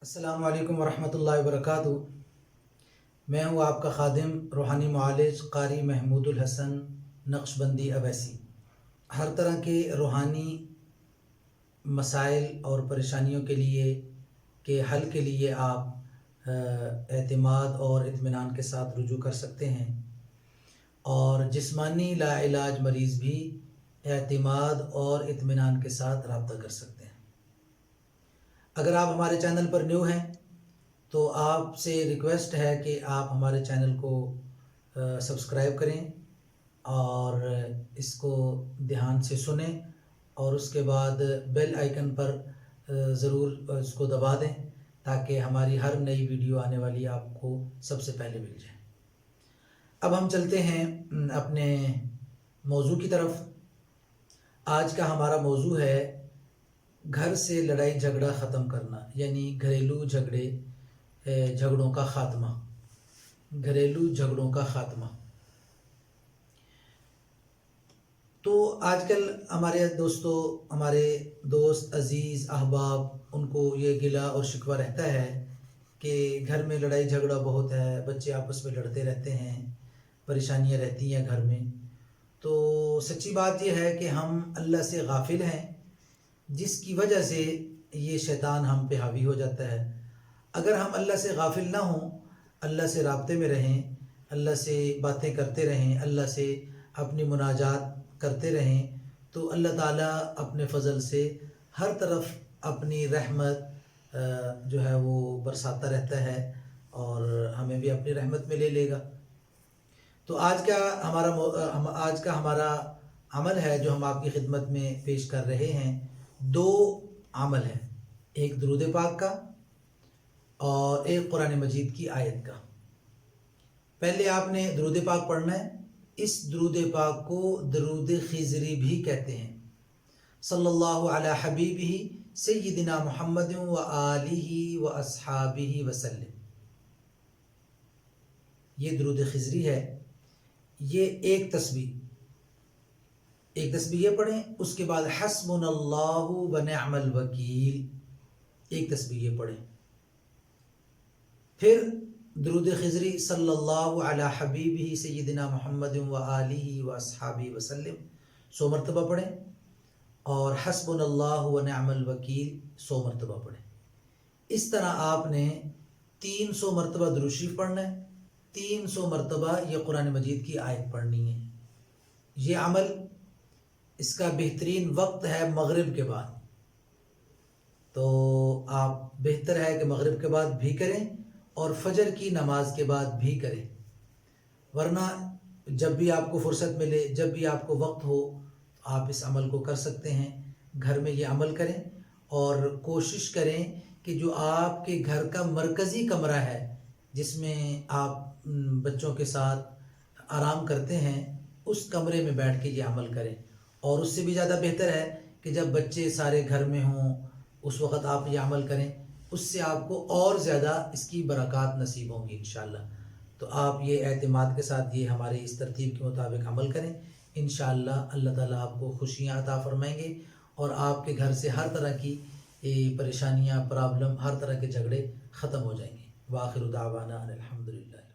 السلام علیکم ورحمۃ اللہ وبرکاتہ۔ میں ہوں آپ کا خادم روحانی معالج قاری محمود الحسن نقشبندی اویسی۔ ہر طرح کے روحانی مسائل اور پریشانیوں کے حل کے لیے آپ اعتماد اور اطمینان کے ساتھ رجوع کر سکتے ہیں، اور جسمانی لا علاج مریض بھی اعتماد اور اطمینان کے ساتھ رابطہ کر سکتے ہیں۔ اگر آپ ہمارے چینل پر نیو ہیں تو آپ سے ریکویسٹ ہے کہ آپ ہمارے چینل کو سبسکرائب کریں اور اس کو دھیان سے سنیں، اور اس کے بعد بیل آئیکن پر ضرور اس کو دبا دیں تاکہ ہماری ہر نئی ویڈیو آنے والی آپ کو سب سے پہلے مل جائے۔ اب ہم چلتے ہیں اپنے موضوع کی طرف۔ آج کا ہمارا موضوع ہے گھر سے لڑائی جھگڑا ختم کرنا، یعنی گھریلو جھگڑوں کا خاتمہ۔ گھریلو جھگڑوں کا خاتمہ۔ تو آج کل ہمارے دوست عزیز احباب، ان کو یہ گلہ اور شکوہ رہتا ہے کہ گھر میں لڑائی جھگڑا بہت ہے، بچے آپس میں لڑتے رہتے ہیں، پریشانیاں رہتی ہیں گھر میں۔ تو سچی بات یہ ہے کہ ہم اللہ سے غافل ہیں، جس کی وجہ سے یہ شیطان ہم پہ حاوی ہو جاتا ہے۔ اگر ہم اللہ سے غافل نہ ہوں، اللہ سے رابطے میں رہیں، اللہ سے باتیں کرتے رہیں، اللہ سے اپنی مناجات کرتے رہیں، تو اللہ تعالیٰ اپنے فضل سے ہر طرف اپنی رحمت جو ہے وہ برساتا رہتا ہے، اور ہمیں بھی اپنی رحمت میں لے لے گا۔ تو آج کا ہمارا عمل ہے جو ہم آپ کی خدمت میں پیش کر رہے ہیں، دو عمل ہیں، ایک درود پاک کا اور ایک قرآن مجید کی آیت کا۔ پہلے آپ نے درود پاک پڑھنا ہے۔ اس درود پاک کو درود خضری بھی کہتے ہیں۔ صلی اللہ علی حبیبہ سیدنا محمد و آلہ و اصحابہ وسلم۔ یہ درود خضری ہے۔ یہ ایک تسبیح یہ پڑھیں، اس کے بعد حسبنا اللہ و نعم الوکیل ایک تسبیح یہ پڑھیں، پھر درود خضری صلی اللہ علی حبیبہ سیدنا محمد و آلہ و اصحابہ وسلم 100 مرتبہ پڑھیں، اور حسبنا اللہ و نعم الوکیل 100 مرتبہ پڑھیں۔ اس طرح آپ نے 300 مرتبہ درود شریف پڑھنا ہے، 300 مرتبہ یہ قرآن مجید کی آیت پڑھنی ہے۔ یہ عمل اس کا بہترین وقت ہے مغرب کے بعد، تو آپ بہتر ہے کہ مغرب کے بعد بھی کریں اور فجر کی نماز کے بعد بھی کریں، ورنہ جب بھی آپ کو فرصت ملے، جب بھی آپ کو وقت ہو، آپ اس عمل کو کر سکتے ہیں۔ گھر میں یہ عمل کریں اور کوشش کریں کہ جو آپ کے گھر کا مرکزی کمرہ ہے، جس میں آپ بچوں کے ساتھ آرام کرتے ہیں، اس کمرے میں بیٹھ کے یہ عمل کریں، اور اس سے بھی زیادہ بہتر ہے کہ جب بچے سارے گھر میں ہوں اس وقت آپ یہ عمل کریں، اس سے آپ کو اور زیادہ اس کی برکات نصیب ہوں گی انشاءاللہ۔ تو آپ یہ اعتماد کے ساتھ یہ ہمارے اس ترتیب کے مطابق عمل کریں، انشاءاللہ اللہ تعالیٰ آپ کو خوشیاں عطا فرمائیں گے، اور آپ کے گھر سے ہر طرح کی پریشانیاں، پرابلم، ہر طرح کے جھگڑے ختم ہو جائیں گے۔ وآخر دعوانا ان الحمدللہ۔